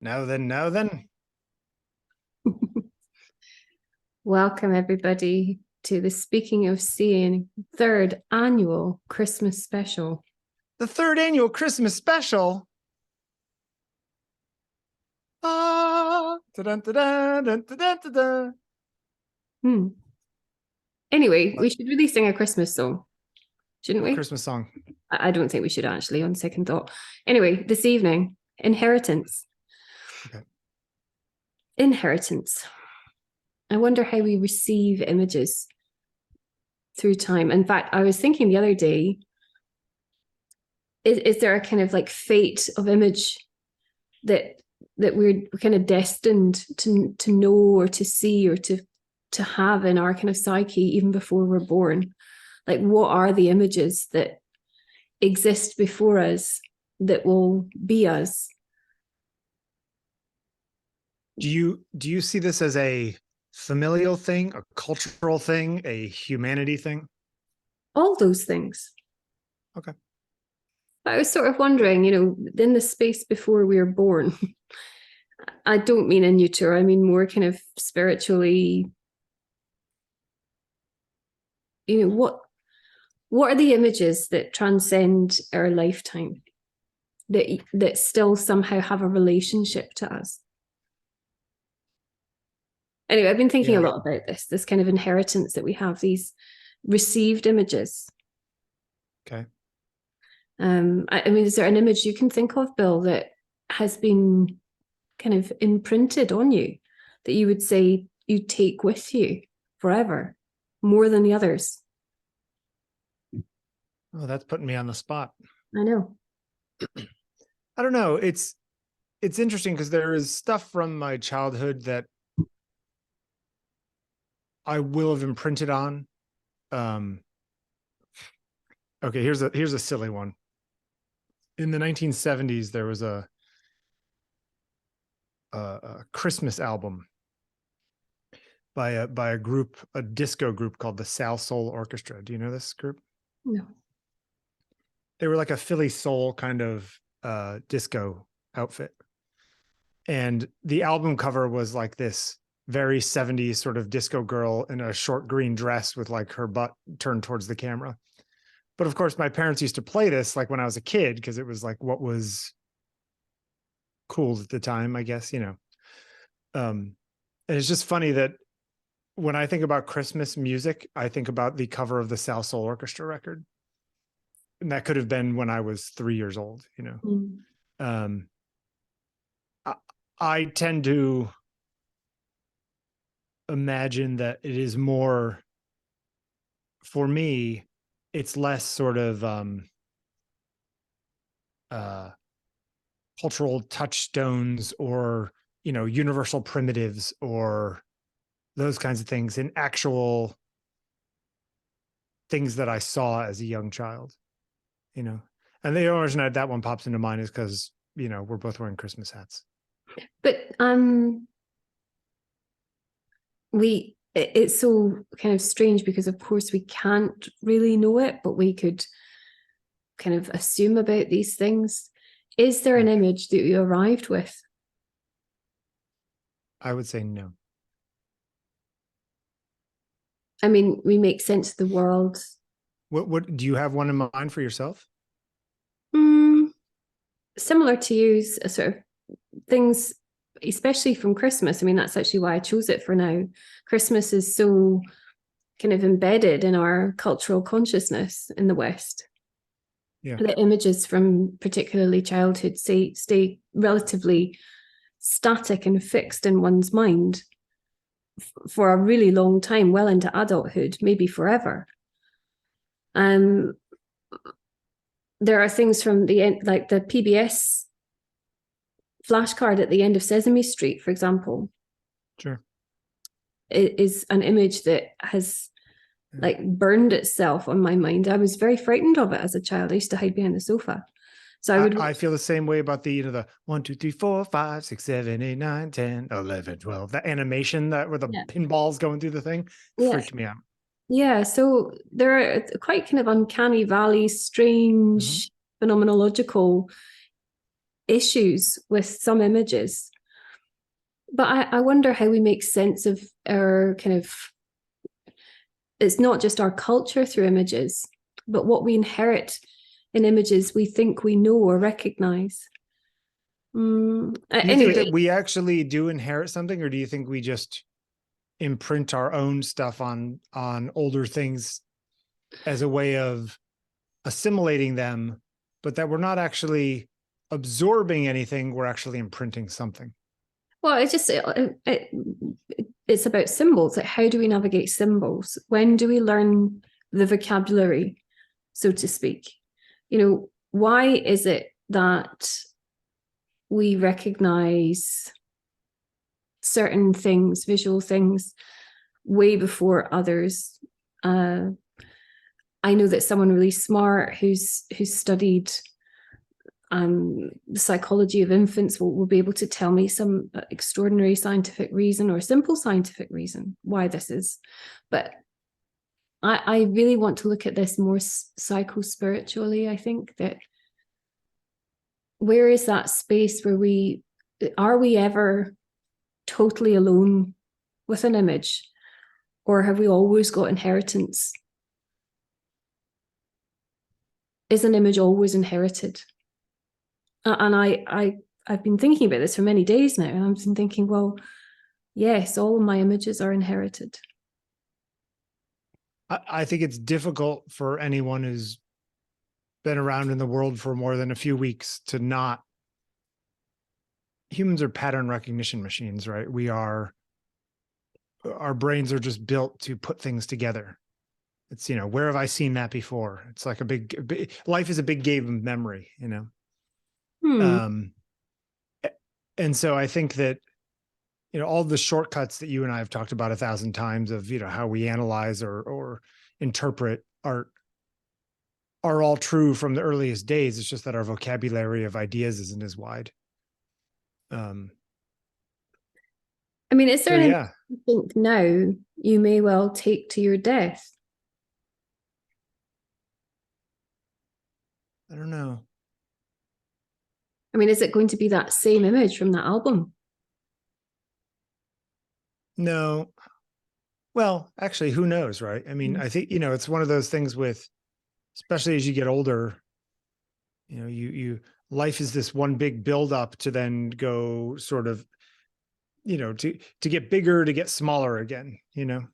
Now then. Welcome, everybody, to the Speaking of Seeing third annual Christmas special. The third annual Christmas special. Anyway, we should really sing a Christmas song, shouldn't we? Christmas song. I don't think we should actually, on second thought. Anyway, this evening, inheritance. Okay. Inheritance. I wonder how we receive images through time. In fact, I was thinking the other day, is there a kind of like fate of image that we're kind of destined to know or to see or to have in our kind of psyche even before we're born? Like, what are the images that exist before us that will be us? Do you see this as a familial thing, a cultural thing, a humanity thing? All those things. Okay. I was sort of wondering, in the space before we were born, I don't mean in utero, I mean more kind of spiritually, what are the images that transcend our lifetime that still somehow have a relationship to us? Anyway, I've been thinking a lot about this kind of inheritance that we have, these received images. Okay. I mean, is there an image you can think of, Bill, that has been kind of imprinted on you that you would say you take with you forever, more than the others? Oh, that's putting me on the spot. I know. I don't know. It's interesting because there is stuff from my childhood that I will have imprinted on. Okay, here's a silly one. In the 1970s, there was a Christmas album by a group, a disco group called the Sal Soul Orchestra. Do you know this group? No. They were like a Philly soul kind of disco outfit. And the album cover was like this very 70s sort of disco girl in a short green dress with like her butt turned towards the camera. But of course, my parents used to play this like when I was a kid because it was like what was cool at the time, I guess, And it's just funny that when I think about Christmas music, I think about the cover of the Sal Soul Orchestra record. And that could have been when I was 3 years old, I tend to imagine that it is more, for me, it's less sort of cultural touchstones or, universal primitives or those kinds of things in actual things that I saw as a young child, And the only reason that one pops into mind is because, we're both wearing Christmas hats. But it's so kind of strange because of course we can't really know it, but we could kind of assume about these things. Is there an image that you arrived with? I would say no. I mean, we make sense of the world. What do you have one in mind for yourself? Similar to you, sort of things, especially from Christmas. I mean, that's actually why I chose it for now. Christmas is so kind of embedded in our cultural consciousness in the West. Yeah. The images from particularly childhood stay relatively static and fixed in one's mind for a really long time, well into adulthood, maybe forever. There are things from the end, like the PBS flashcard at the end of Sesame Street, for example. Sure. It is an image that has like burned itself on my mind. I was very frightened of it as a child. I used to hide behind the sofa. So I feel the same way about the, the 1, 2, 3, 4, 5, 6, 7, 8, 9, 10, 11, 12, the animation that where the pinballs going through the thing freaked me out. Yeah. So there are quite kind of uncanny valley, strange, phenomenological issues with some images. But I wonder how we make sense of our kind of, it's not just our culture through images, but what we inherit in images we think we know or recognize. Do you Anyway, think that we actually do inherit something, or do you think we just imprint our own stuff on older things as a way of assimilating them, but that we're not actually absorbing anything, we're actually imprinting something? well, it's about symbols. Like, how do we navigate symbols? When do we learn the vocabulary, so to speak? You know, why is it that we recognize certain things, visual things, way before others? I know that someone really smart who's studied the psychology of infants will be able to tell me some extraordinary scientific reason or simple scientific reason why this is. But I really want to look at this more psycho-spiritually. I think that where is that space where are we ever totally alone with an image, or have we always got inheritance? Is an image always inherited? And I've been thinking about this for many days now, and I've been thinking, well, yes, all of my images are inherited. I think it's difficult for anyone who's been around in the world for more than a few weeks to not. Humans are pattern recognition machines, right? Our brains are just built to put things together. It's, where have I seen that before? It's like a big life is a big game of memory, and so I think that, all the shortcuts that you and I have talked about 1,000 times of, how we analyze or interpret art are all true from the earliest days. It's just that our vocabulary of ideas isn't as wide. I mean, is there anything you think now you may well take to your death? I don't know. I mean, is it going to be that same image from that album? No. Well, actually, who knows, right? I mean, I think, it's one of those things with, especially as you get older, life is this one big buildup to then go sort of, to get bigger, to get smaller again, The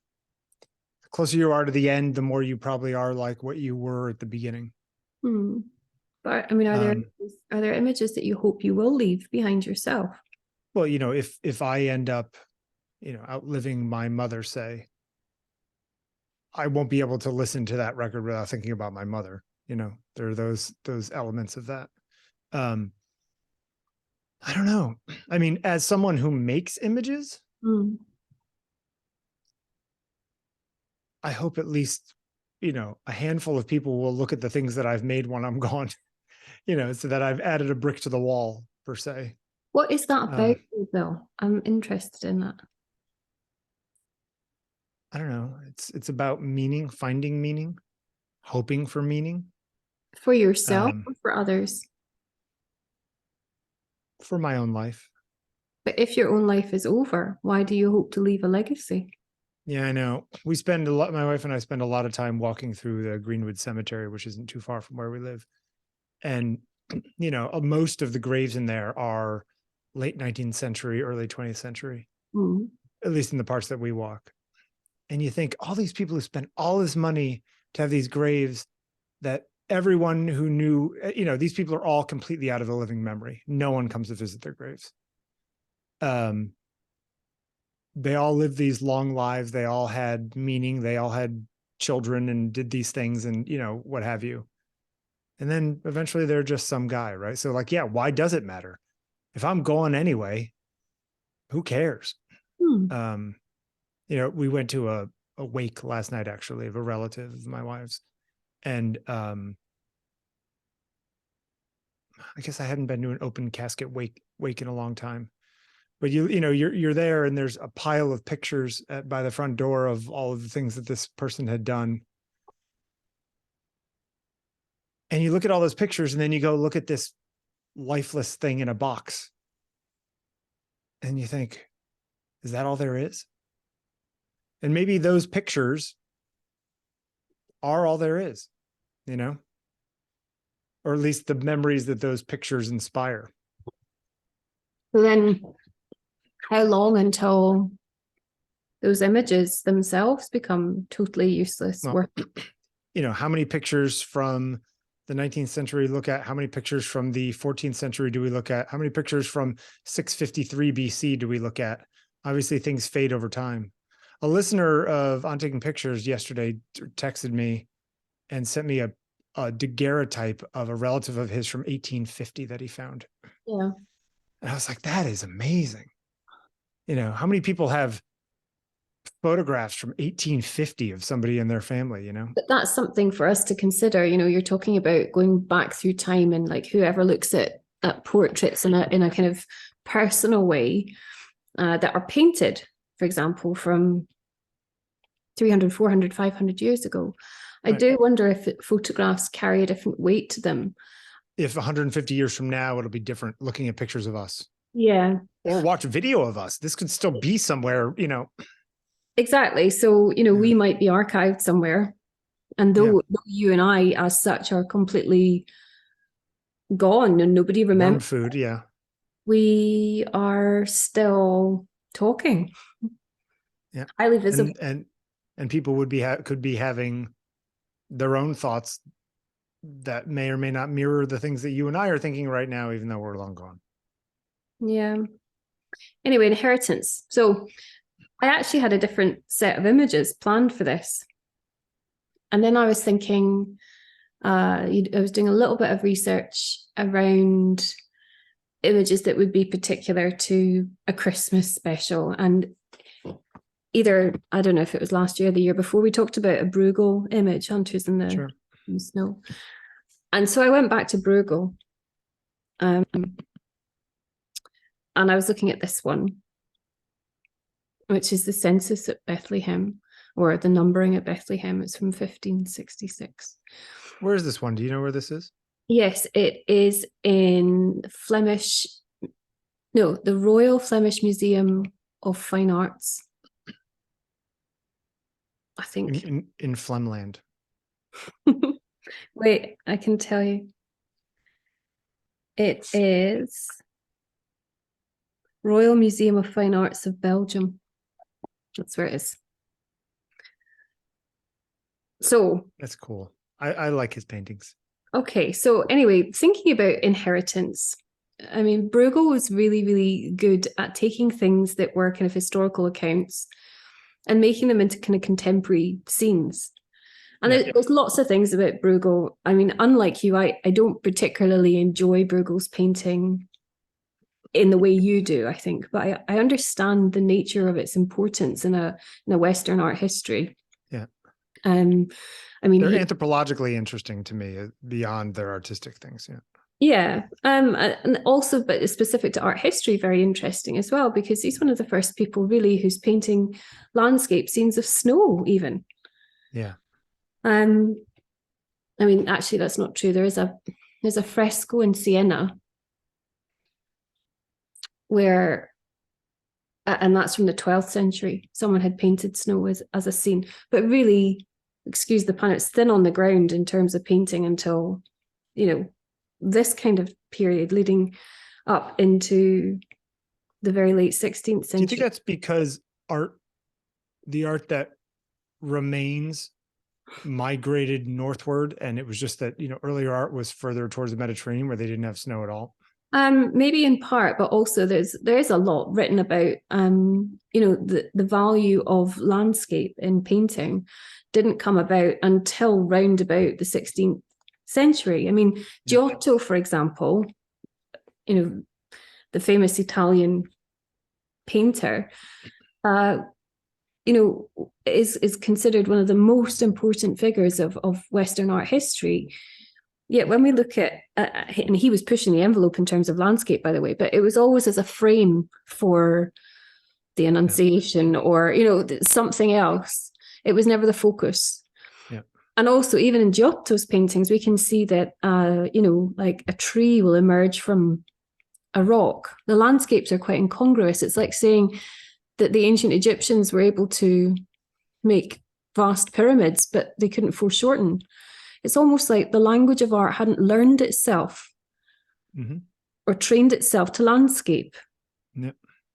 closer you are to the end, the more you probably are like what you were at the beginning. But I mean, are there images that you hope you will leave behind yourself? Well, if I end up, outliving my mother, say, I won't be able to listen to that record without thinking about my mother. There are those elements of that. I don't know. I mean, as someone who makes images, I hope at least, a handful of people will look at the things that I've made when I'm gone, so that I've added a brick to the wall, per se. What is that about, Bill? I'm interested in that. I don't know. It's about meaning, finding meaning, hoping for meaning. For yourself or for others? For my own life. But if your own life is over, why do you hope to leave a legacy? Yeah, I know. My wife and I spend a lot of time walking through the Greenwood Cemetery, which isn't too far from where we live. And, most of the graves in there are late 19th century, early 20th century, at least in the parts that we walk. And you think all these people who spent all this money to have these graves that everyone who knew, these people are all completely out of the living memory. No one comes to visit their graves. They all lived these long lives. They all had meaning. They all had children and did these things and, what have you. And then eventually they're just some guy, right? So like, yeah, why does it matter? If I'm going anyway, who cares? We went to a wake last night, actually, of a relative of my wife's. And I guess I hadn't been to an open casket wake in a long time. But you're there, and there's a pile of pictures by the front door of all of the things that this person had done. And you look at all those pictures, and then you go look at this lifeless thing in a box. And you think, is that all there is? And maybe those pictures are all there is, you know, or at least the memories that those pictures inspire. So then how long until those images themselves become totally useless? Well, you know, how many pictures from the 19th century look at? How many pictures from the 14th century do we look at? How many pictures from 653 BC do we look at? Obviously, things fade over time. A listener of On Taking Pictures yesterday texted me and sent me a daguerreotype of a relative of his from 1850 that he found. Yeah. And I was like, that is amazing. You know, how many people have photographs from 1850 of somebody in their family, you know? But that's something for us to consider. You know, you're talking about going back through time, and like whoever looks at portraits in a kind of personal way that are painted, for example, from 300, 400, 500 years ago. I do wonder if photographs carry a different weight to them. If 150 years from now, it'll be different looking at pictures of us. Yeah. Or watch video of us. This could still be somewhere, you know. Exactly. So, you know, we might be archived somewhere. And though you and I, as such, are completely gone and nobody remembers food, we are still talking. Yeah. Highly visible. And people would could be having their own thoughts that may or may not mirror the things that you and I are thinking right now, even though we're long gone. Yeah. Anyway, inheritance. So I actually had a different set of images planned for this. And then I was thinking, I was doing a little bit of research around images that would be particular to a Christmas special. And either, I don't know if it was last year or the year before, we talked about a Bruegel image, Hunters in the Snow. And so I went back to Bruegel. And I was looking at this one, which is the census at Bethlehem, or the numbering at Bethlehem. It's from 1566. Where is this one? Do you know where this is? Yes, it is in the Royal Flemish Museum of Fine Arts. I think. In Flemland. Wait, I can tell you. It is Royal Museum of Fine Arts of Belgium. That's where it is. So that's cool. I like his paintings. Okay, so anyway, thinking about inheritance, I mean, Bruegel was really, really good at taking things that were kind of historical accounts and making them into kind of contemporary scenes. And there's lots of things about Bruegel. I mean, unlike you, I don't particularly enjoy Bruegel's painting in the way you do, I think, but I understand the nature of its importance in a Western art history. Yeah. I mean, they're anthropologically interesting to me beyond their artistic things. Yeah. Yeah. And also, but specific to art history, very interesting as well, because he's one of the first people really who's painting landscape scenes of snow even. Yeah. I mean, actually, that's not true. There's a fresco in Siena where, and that's from the 12th century, someone had painted snow as a scene, but really, excuse the pun, it's thin on the ground in terms of painting until, you know, this kind of period leading up into the very late 16th century. Do you think that's because the art that remains migrated northward, and it was just that, you know, earlier art was further towards the Mediterranean where they didn't have snow at all? Maybe in part, but also there is a lot written about, you know, the value of landscape in painting didn't come about until round about the 16th century. I mean, Giotto, for example, you know, the famous Italian painter, you know, is considered one of the most important figures of Western art history. Yet when we look at, and he was pushing the envelope in terms of landscape, by the way, but it was always as a frame for the Annunciation or, you know, something else. It was never the focus. Yeah. And also, even in Giotto's paintings, we can see that, like a tree will emerge from a rock. The landscapes are quite incongruous. It's like saying that the ancient Egyptians were able to make vast pyramids, but they couldn't foreshorten. It's almost like the language of art hadn't learned itself or trained itself to landscape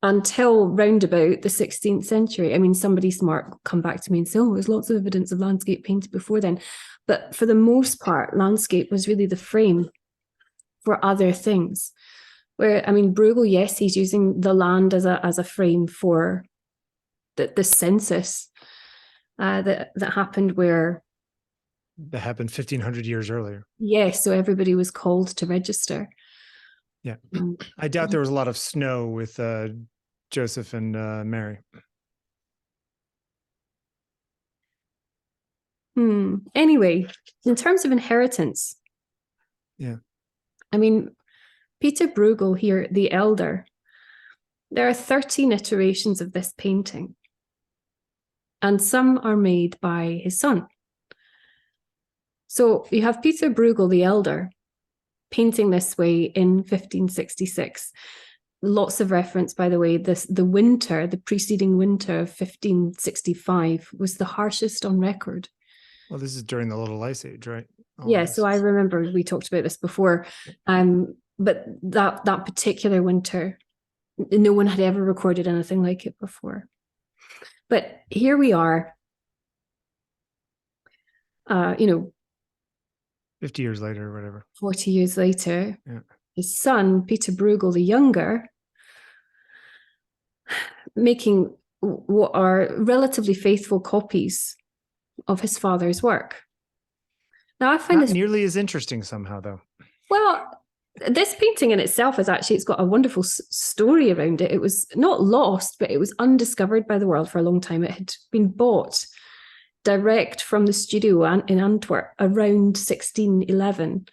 until round about the 16th century. I mean, somebody smart will come back to me and say, oh, there's lots of evidence of landscape painted before then. But for the most part, landscape was really the frame for other things. Where, I mean, Bruegel, yes, he's using the land as a frame for the census that happened where... That happened 1,500 years earlier. Yes, so everybody was called to register. Yeah. I doubt there was a lot of snow with Joseph and Mary. Anyway, in terms of inheritance, I mean, Pieter Bruegel here, the Elder, there are 13 iterations of this painting, and some are made by his son. So you have Pieter Bruegel the Elder painting this way in 1566. Lots of reference, by the way, the preceding winter of 1565 was the harshest on record. Well, this is during the Little Ice Age, right? So I remember we talked about this before. But that particular winter, no one had ever recorded anything like it before. But here we are, 50 years later or whatever. 40 years later, his son, Pieter Bruegel the Younger, making what are relatively faithful copies of his father's work. Now, I find Not nearly as interesting somehow, though. Well, this painting in itself it's got a wonderful story around it. It was not lost, but it was undiscovered by the world for a long time. It had been bought direct from the studio in Antwerp around 1611.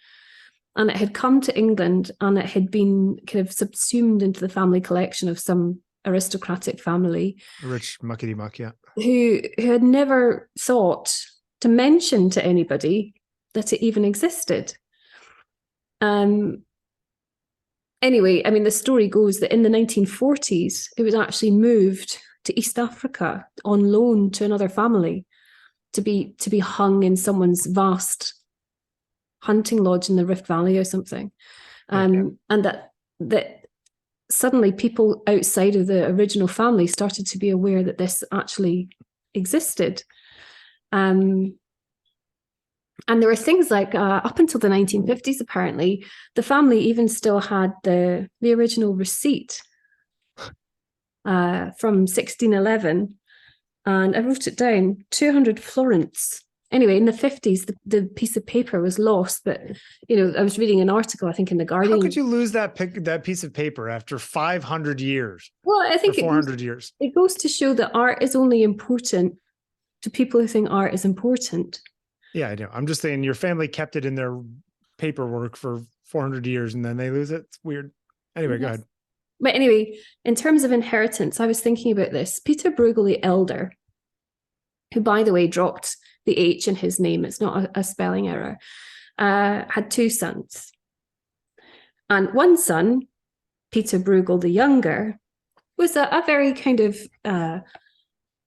And it had come to England and it had been kind of subsumed into the family collection of some aristocratic family. A rich muckety-muck, yeah. Who had never thought to mention to anybody that it even existed. Anyway, I mean, the story goes that in the 1940s, it was actually moved to East Africa on loan to another family to be hung in someone's vast hunting lodge in the Rift Valley or something. And that suddenly people outside of the original family started to be aware that this actually existed. And there were things like, up until the 1950s, apparently, the family even still had the original receipt from 1611. And I wrote it down, 200 florins. Anyway, in the 50s, the piece of paper was lost. But, I was reading an article, I think, in The Guardian. How could you lose that piece of paper after 500 years? Well, I think 400 years. It goes to show that art is only important to people who think art is important. Yeah, I know. I'm just saying your family kept it in their paperwork for 400 years and then they lose it. It's weird. Anyway, Go ahead. But anyway, in terms of inheritance, I was thinking about this. Pieter Bruegel the Elder, who, by the way, dropped the H in his name, it's not a spelling error, had two sons. And one son, Pieter Bruegel the Younger, was a very kind of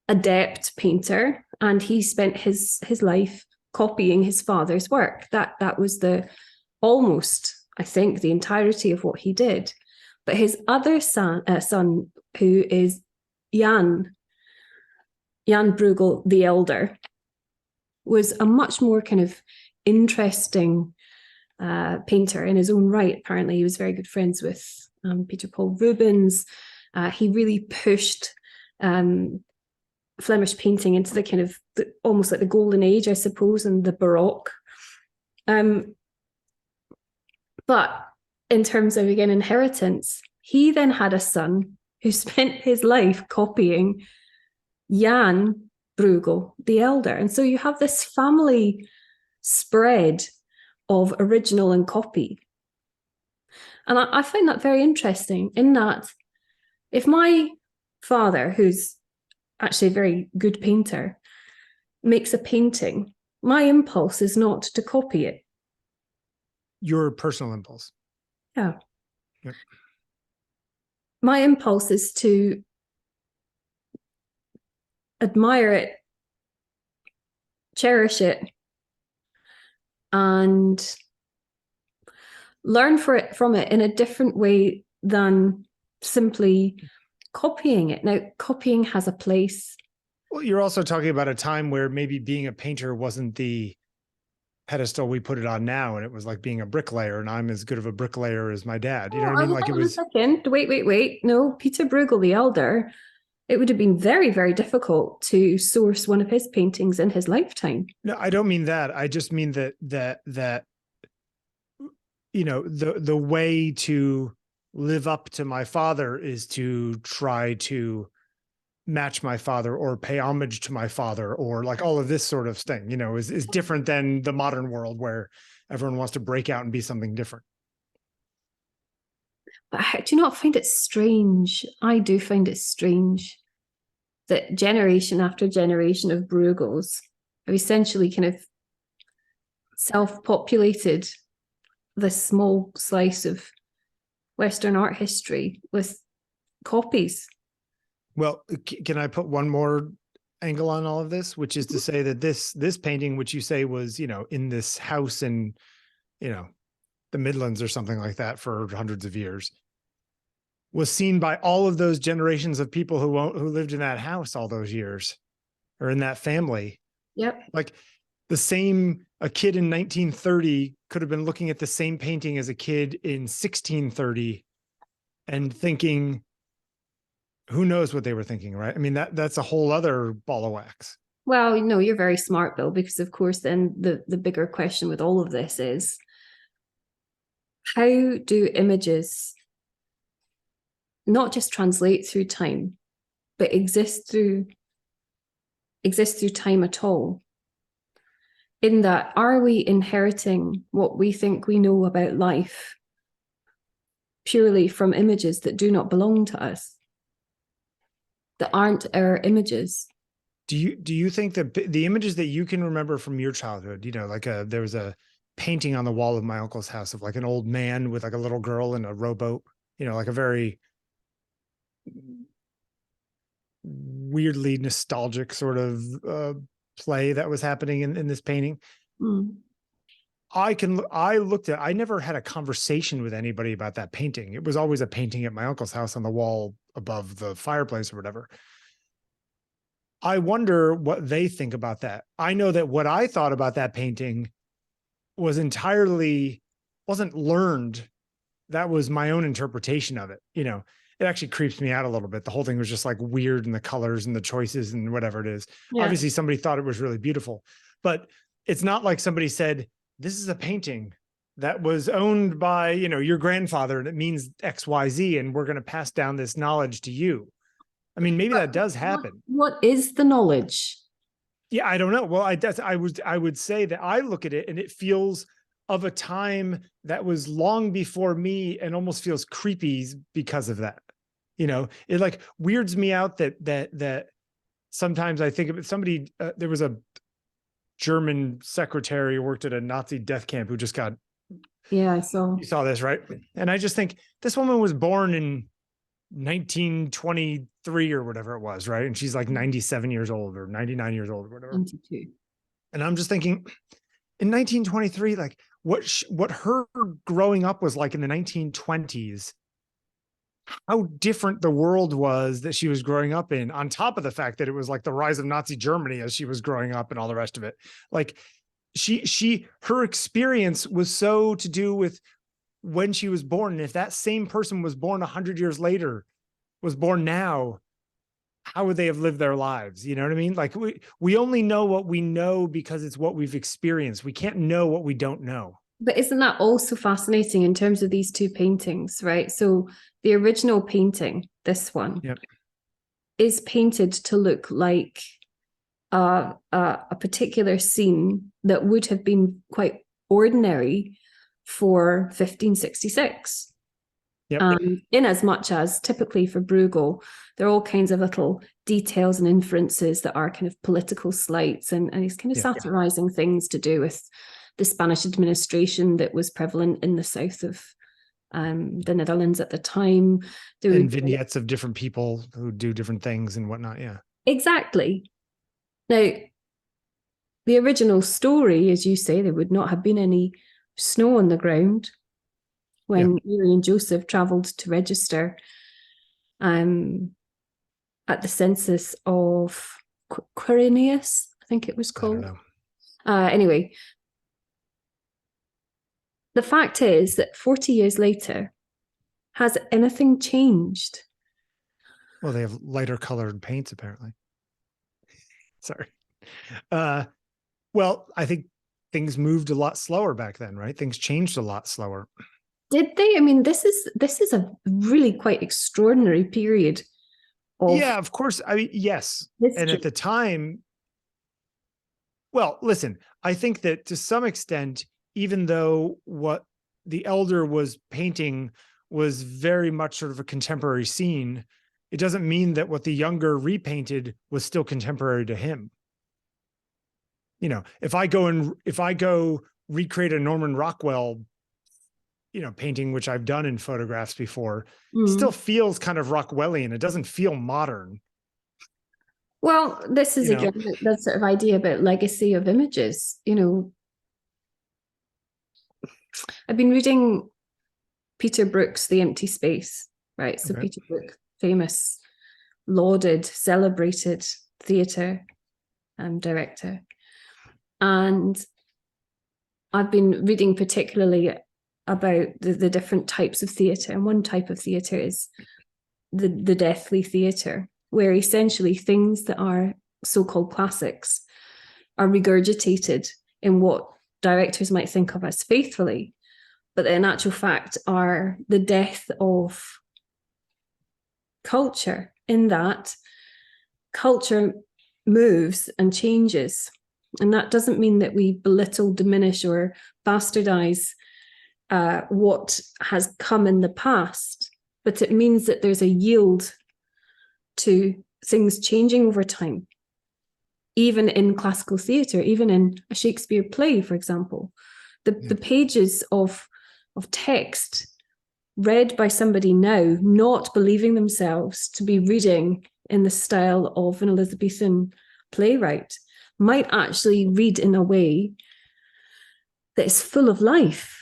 adept painter, and he spent his life copying his father's work. That was almost, I think, the entirety of what he did. But his other son, who is Jan Brueghel the Elder, was a much more kind of interesting painter in his own right. Apparently, he was very good friends with Peter Paul Rubens. He really pushed Flemish painting into the kind of almost like the golden age, I suppose, and the Baroque. But in terms of, again, inheritance, he then had a son who spent his life copying Jan Brueghel the Elder. And so you have this family spread of original and copy. And I find that very interesting, in that if my father, who's actually a very good painter, makes a painting my impulse is not to copy it. Your personal impulse. Yeah. Yep. My impulse is to admire it, cherish it, and learn from it in a different way than simply copying it. Now, copying has a place. Well, you're also talking about a time where maybe being a painter wasn't the pedestal we put it on now, and it was like being a bricklayer, and I'm as good of a bricklayer as my dad. You know what I mean? Like it was. Second, wait. No, Pieter Bruegel the Elder. It would have been very, very difficult to source one of his paintings in his lifetime. No, I don't mean that. I just mean that you know, the way to live up to my father is to try to match my father or pay homage to my father, or like all of this sort of thing, you know, is different than the modern world where everyone wants to break out and be something different. But I do not find it strange. I do find it strange that generation after generation of Bruegels have essentially kind of self-populated this small slice of Western art history with copies. Well, can I put one more angle on all of this, which is to say that this painting, which you say was, you know, in this house in, you know, the Midlands or something like that for hundreds of years, was seen by all of those generations of people who lived in that house all those years, or in that family. Yep. Like a kid in 1930 could have been looking at the same painting as a kid in 1630 and thinking, who knows what they were thinking, right? I mean, that's a whole other ball of wax. Well, you know, you're very smart, Bill, because of course then the bigger question with all of this is, how do images not just translate through time, but exist through time at all? In that, are we inheriting what we think we know about life purely from images that do not belong to us, that aren't our images? Do you think that the images that you can remember from your childhood, you know, like there was a painting on the wall of my uncle's house of like an old man with like a little girl in a rowboat, you know, like a very weirdly nostalgic sort of play that was happening in this painting. Mm. I never had a conversation with anybody about that painting. It was always a painting at my uncle's house on the wall above the fireplace or whatever. I wonder what they think about that. I know that what I thought about that painting wasn't learned. That was my own interpretation of it. You know, it actually creeps me out a little bit. The whole thing was just like weird, and the colors and the choices and whatever it is. Yeah. Obviously somebody thought it was really beautiful, but it's not like somebody said, this is a painting that was owned by, you know, your grandfather and it means XYZ, and we're going to pass down this knowledge to you. I mean, maybe that does happen. What is the knowledge? Yeah, I don't know. Well, I would say that I look at it and it feels of a time that was long before me, and almost feels creepy because of that. You know, it like weirds me out that sometimes I think of it. Somebody, there was a German secretary who worked at a Nazi death camp who just got. Yeah, I saw. You saw this, right? And I just think this woman was born in 1923 or whatever it was, right? And she's like 97 years old or 99 years old or whatever. 92. And I'm just thinking, in 1923, like what her growing up was like in the 1920s, how different the world was that she was growing up in, on top of the fact that it was like the rise of Nazi Germany as she was growing up and all the rest of it. Like her experience was so to do with when she was born. And if that same person was born 100 years later, was born now, how would they have lived their lives? You know what I mean? Like we only know what we know because it's what we've experienced. We can't know what we don't know. But isn't that also fascinating in terms of these two paintings, right? So the original painting, this one, yep, is painted to look like a particular scene that would have been quite ordinary for 1566. Yep. In as much as typically for Bruegel, there are all kinds of little details and inferences that are kind of political slights, and he's kind of satirizing things to do with the Spanish administration that was prevalent in the south of the Netherlands at the time. And vignettes of different people who do different things and whatnot. Yeah. Exactly. Now, the original story, as you say, there would not have been any snow on the ground when Mary and Joseph travelled to register at the census of Quirinius, I think it was called. I don't know. Anyway, the fact is that 40 years later, has anything changed? Well, they have lighter colored paints, apparently. Sorry. Well, I think things moved a lot slower back then, right? Things changed a lot slower. Did they? I mean, this is a really quite extraordinary period of course. I mean, yes. history. And at the time, well, listen, I think that to some extent, even though what the Elder was painting was very much sort of a contemporary scene, it doesn't mean that what the Younger repainted was still contemporary to him. You know, if I go recreate a Norman Rockwell, painting, which I've done in photographs before, still feels kind of Rockwellian. It doesn't feel modern. Well, this is again that sort of idea about legacy of images. I've been reading Pieter Brueghel The Empty Space, right? So Pieter Brueghel, famous, lauded, celebrated theatre director. And I've been reading particularly about the different types of theatre. And one type of theatre is the deathly theatre, where essentially things that are so-called classics are regurgitated in what directors might think of as faithfully, but in actual fact are the death of culture, in that culture moves and changes. And that doesn't mean that we belittle, diminish, or bastardize what has come in the past, but it means that there's a yield to things changing over time. Even in classical theatre, even in a Shakespeare play, for example, the pages of text read by somebody now not believing themselves to be reading in the style of an Elizabethan playwright might actually read in a way that is full of life.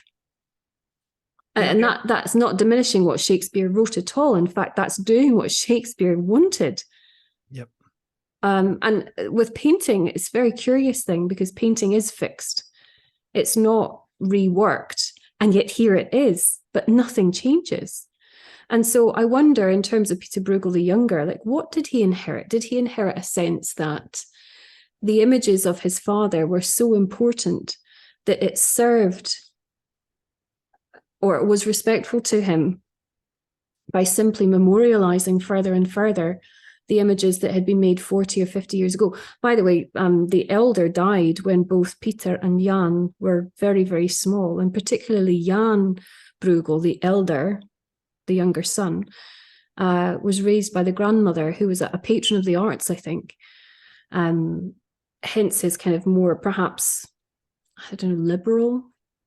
And that's not diminishing what Shakespeare wrote at all. In fact, that's doing what Shakespeare wanted. Yep. And with painting, it's a very curious thing, because painting is fixed. It's not reworked. And yet here it is, but nothing changes. And so I wonder, in terms of Pieter Bruegel the Younger, like, what did he inherit? Did he inherit a sense that the images of his father were so important that it served, or it was respectful to him, by simply memorializing further and further the images that had been made 40 or 50 years ago? By the way, the Elder died when both Pieter and Jan were very, very small, and particularly Jan Brueghel the Elder, the younger son, was raised by the grandmother, who was a patron of the arts, I think. Hence his kind of more, perhaps, I don't know,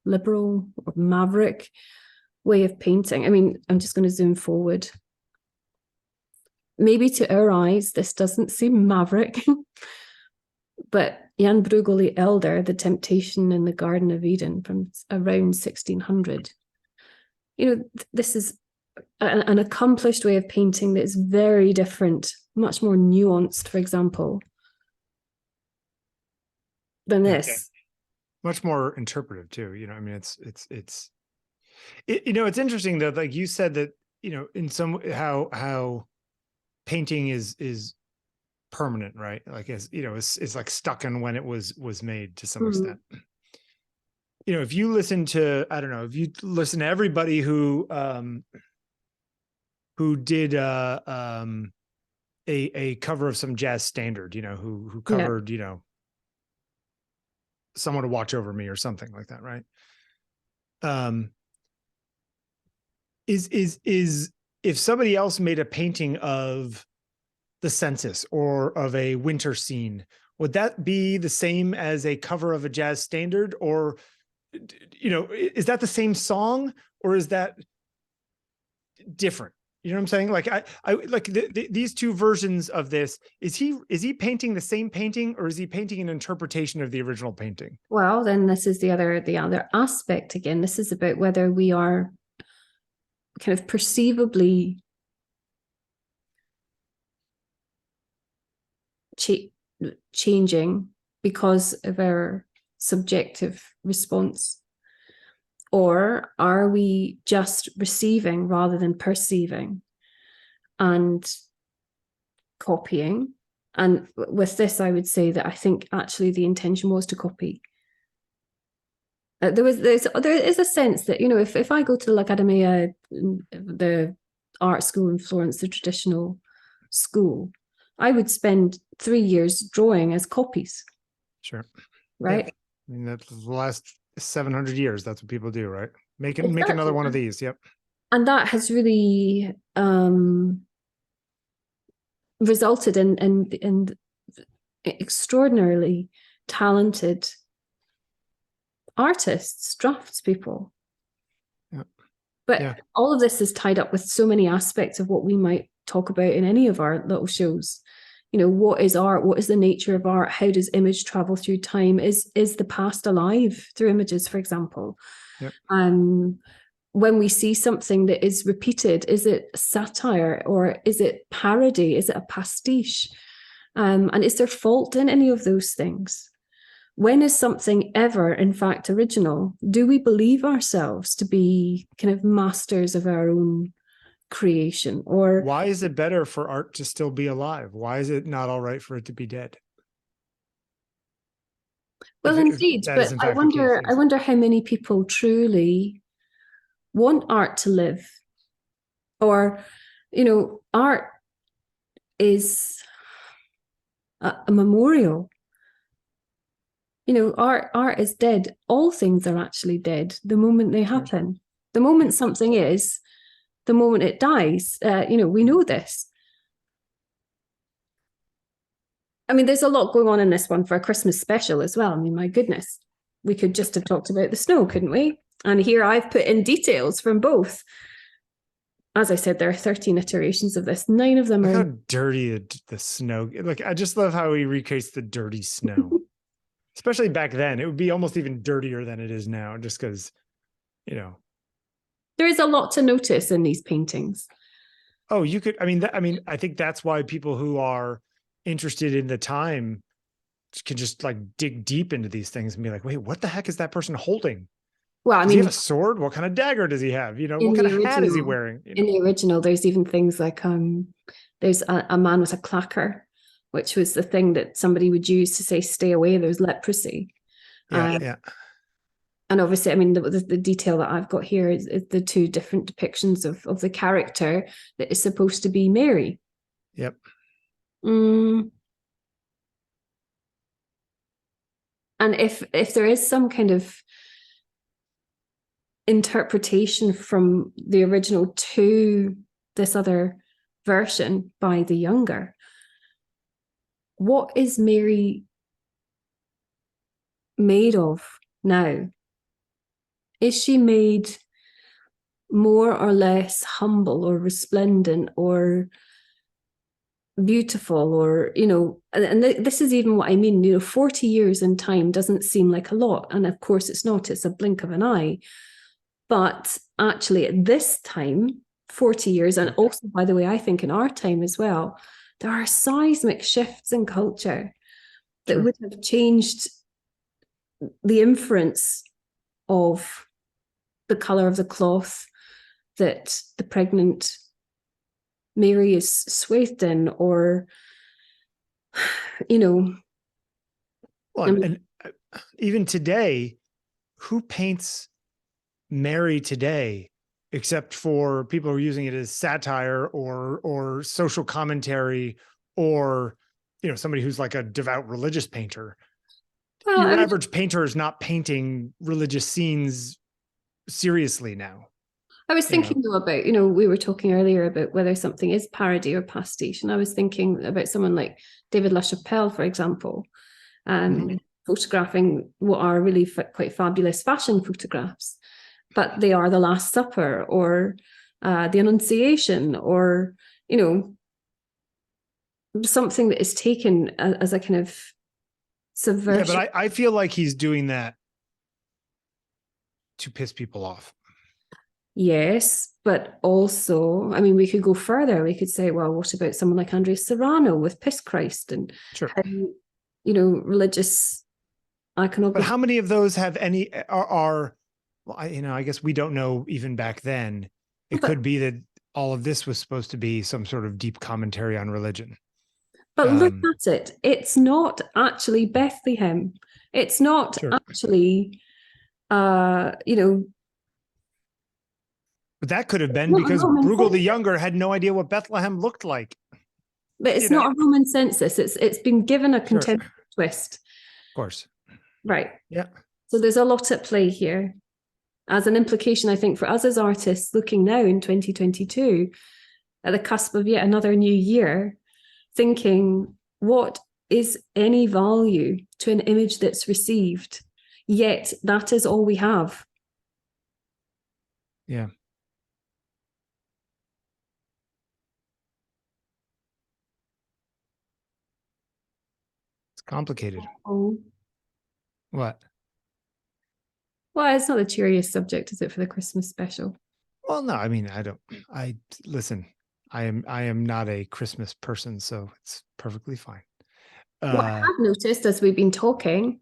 liberal or maverick way of painting. I mean, I'm just going to zoom forward. Maybe to our eyes, this doesn't seem maverick, but Jan Brueghel the Elder, The Temptation in the Garden of Eden, from around 1600. This is an accomplished way of painting that is very different, much more nuanced, for example, than this. Okay. Much more interpretive too. I mean, it's interesting though, like you said, that, in some, how painting is permanent, right? Like, it's like stuck in when it was made to some extent. If you listen to, I don't know, if you listen to everybody who did a cover of some jazz standard, who covered, Someone to Watch Over Me or something like that, right? is if somebody else made a painting of the census or of a winter scene, would that be the same as a cover of a jazz standard? Or, is that the same song, or is that different? You know what I'm saying? Like I like these two versions of this. Is he painting the same painting, or is he painting an interpretation of the original painting? Well, then this is the other aspect again. This is about whether we are kind of perceivably changing because of our subjective response, or are we just receiving rather than perceiving and copying? And with this, I would say that I think actually the intention was to copy. There is a sense that, if I go to l'Accademia, the art school in Florence, the traditional school, I would spend 3 years drawing as copies. Sure. Right. Yeah. I mean, that's the last 700 years. That's what people do, right? Make Exactly. another one of these. Yep. And that has really resulted in extraordinarily talented artists, draftspeople. Yeah. But all of this is tied up with so many aspects of what we might talk about in any of our little shows. What is art? What is the nature of art? How does image travel through time? Is the past alive through images, for example? Yep. When we see something that is repeated, is it satire or is it parody? Is it a pastiche? And is there fault in any of those things? When is something ever, in fact, original? Do we believe ourselves to be kind of masters of our own creation? Or why is it better for art to still be alive? Why is it not all right for it to be dead? Well, indeed, but I wonder how many people truly want art to live. Or, art is a memorial. Art is dead. All things are actually dead the moment they happen. The moment something is, the moment it dies. We know this. I mean, there's a lot going on in this one for a Christmas special as well. I mean, my goodness, we could just have talked about the snow, couldn't we? And here I've put in details from both. As I said, there are 13 iterations of this. 9 of them Look are how dirty the snow. Like, I just love how he recreates the dirty snow. Especially back then, it would be almost even dirtier than it is now, just because, there is a lot to notice in these paintings. Oh, you could. I think that's why people who are interested in the time can just like dig deep into these things and be like, wait, what the heck is that person holding? Well, does he have a sword? What kind of dagger does he have? What kind of hat is he wearing? In the original, there's even things like there's a man with a clacker, which was the thing that somebody would use to say, stay away, there's leprosy. Yeah. And obviously, I mean, the detail that I've got here is the 2 different depictions of the character that is supposed to be Mary. Yep. And if there is some kind of interpretation from the original to this other version by the Younger, what is Mary made of now? Is she made more or less humble or resplendent or beautiful? Or, and this is even what I mean, 40 years in time doesn't seem like a lot. And of course it's not, it's a blink of an eye. But actually at this time, 40 years, and also, by the way, I think in our time as well, there are seismic shifts in culture that would have changed the inference of the color of the cloth that the pregnant Mary is swathed in, or, Well, and even today, who paints Mary today, except for people who are using it as satire or social commentary, or somebody who's like a devout religious painter? Well, your average painter is not painting religious scenes seriously now. I was thinking though about, we were talking earlier about whether something is parody or pastiche, and I was thinking about someone like David LaChapelle, for example, photographing what are really quite fabulous fashion photographs, but they are the Last Supper or the Annunciation, or something that is taken as a kind of subversion. Yeah, but I feel like he's doing that to piss people off. Yes, but also, I mean, we could go further. We could say, well, what about someone like Andres Serrano with Piss Christ and sure. how, religious iconography. But how many of those have any are well, I guess we don't know even back then. It could be that all of this was supposed to be some sort of deep commentary on religion. But look at it. It's not actually Bethlehem. It's not actually, But that could have been because Brueghel the Younger had no idea what Bethlehem looked like. But it's not a Roman census. It's been given a contemporary twist. Of course. Right. Yeah. So there's a lot at play here. As an implication, I think, for us as artists looking now in 2022, at the cusp of yet another new year, thinking, what is any value to an image that's received? Yet that is all we have. Yeah. It's complicated. Oh. What? Well, it's not the cheeriest subject, is it, for the Christmas special? Well, no, I mean, listen, I am not a Christmas person, so it's perfectly fine. What I have noticed as we've been talking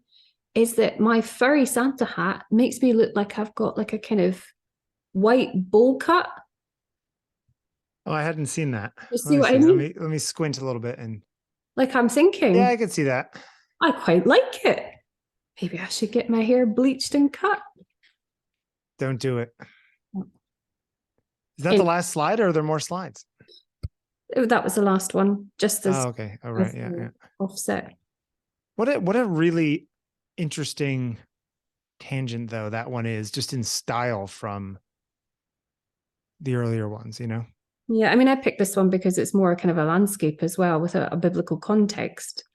is that my furry Santa hat makes me look like I've got like a kind of white bowl cut. Oh, I hadn't seen that. You see what I mean? Let me squint a little bit and. Like I'm thinking. Yeah, I could see that. I quite like it. Maybe I should get my hair bleached and cut. Don't do it. Is that the last slide, or are there more slides? That was the last one. Just as okay. All right. Yeah. Offset. What a really interesting tangent, though, that one is, just in style from the earlier ones, Yeah, I mean, I picked this one because it's more kind of a landscape as well, with a biblical context.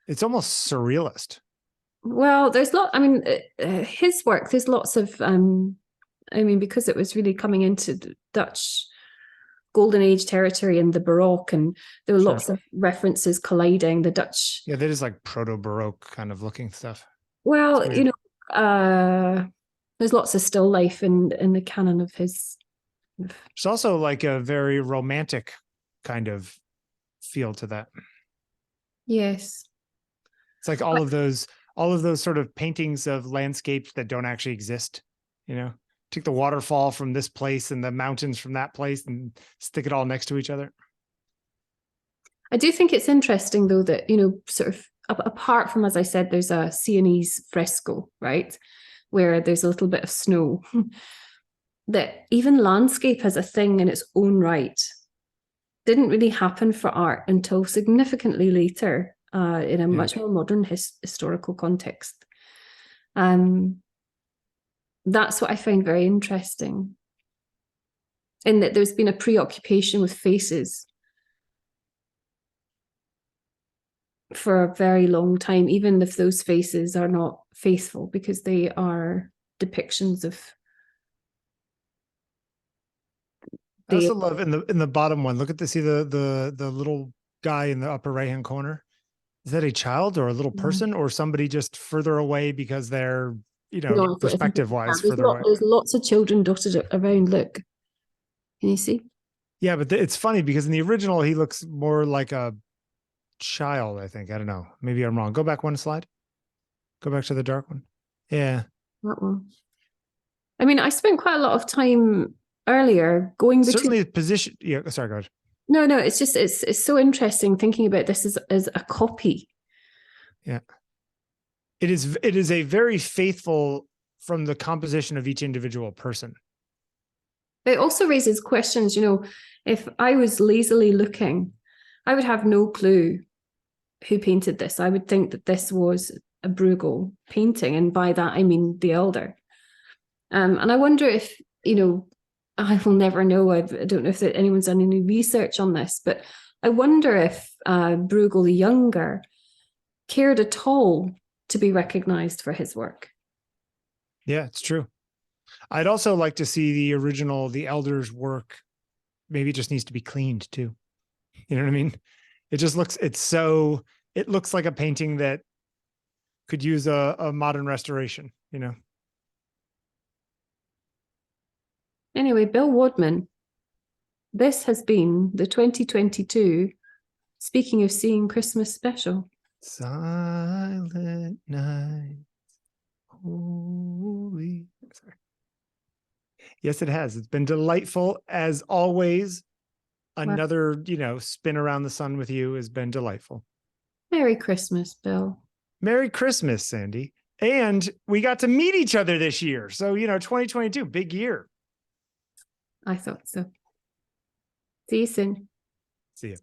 It's almost surrealist. Well, there's his work, there's lots of, because it was really coming into the Dutch Golden Age territory and the Baroque, and there were lots of references colliding. The Dutch. Yeah, that is like proto-Baroque kind of looking stuff. Well, there's lots of still life in the canon of his. There's also like a very romantic kind of feel to that. Yes. It's like all of those sort of paintings of landscapes that don't actually exist, take the waterfall from this place and the mountains from that place and stick it all next to each other. I do think it's interesting, though, that, sort of apart from, as I said, there's a Sienese fresco, right, where there's a little bit of snow, that even landscape as a thing in its own right didn't really happen for art until significantly later, in a much more modern historical context. That's what I find very interesting, in that there's been a preoccupation with faces for a very long time, even if those faces are not faithful, because they are depictions of. I also love in the bottom one. Look at see the little guy in the upper right hand corner. Is that a child or a little person or somebody just further away because they're perspective wise further away? There's lots of children dotted around. Look, can you see? Yeah, but it's funny because in the original he looks more like a child, I think. I don't know. Maybe I'm wrong. Go back one slide. Go back to the dark one. Yeah. That one. I mean, I spent quite a lot of time earlier going between. Certainly the position. Yeah, sorry, go ahead. No, it's just, it's so interesting thinking about this as a copy. Yeah. It is a very faithful from the composition of each individual person. It also raises questions, if I was lazily looking, I would have no clue who painted this. I would think that this was a Brueghel painting, and by that I mean the Elder. And I wonder if, I will never know. I don't know if anyone's done any research on this, but I wonder if Bruegel the Younger cared at all to be recognized for his work. Yeah, it's true. I'd also like to see the original, the Elder's work. Maybe it just needs to be cleaned too. You know what I mean? It just looks, it looks like a painting that could use a modern restoration, you know? Anyway, Bill Wadman, this has been the 2022 Speaking of Seeing Christmas special. Silent night, holy. Sorry. Yes, it has. It's been delightful as always. Another, spin around the sun with you has been delightful. Merry Christmas, Bill. Merry Christmas, Sandi. And we got to meet each other this year. So, 2022, big year. I thought so. See you soon. See you.